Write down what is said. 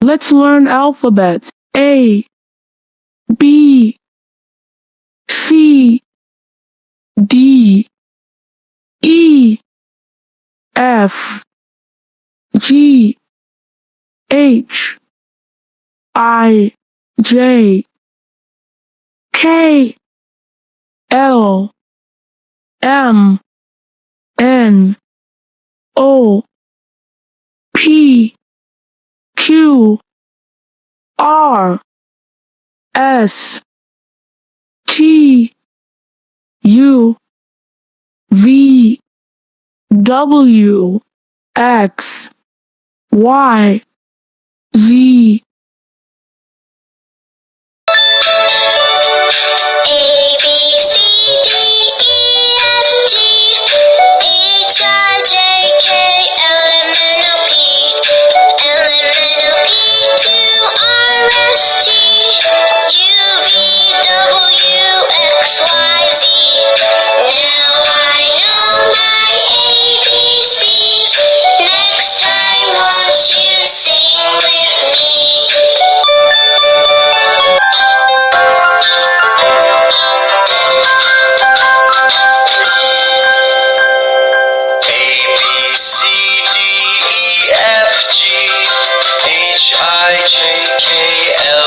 Let's learn alphabets. A, B, C, D, E, F, G, H, I, J, K, L, M, N, O, P, Q, R, S, T, U, V, W, X, Y, Z. A, B, C, D, E, F, G, H, I, J, K, L, M, N, O, P, L, M, N, O, P, Q, R, S, T, U, V, W, X, Y, Z. Now I know my ABCs. Next time, won't you sing with me? A, B, C, D, E, F, G, H, I, J, K, L,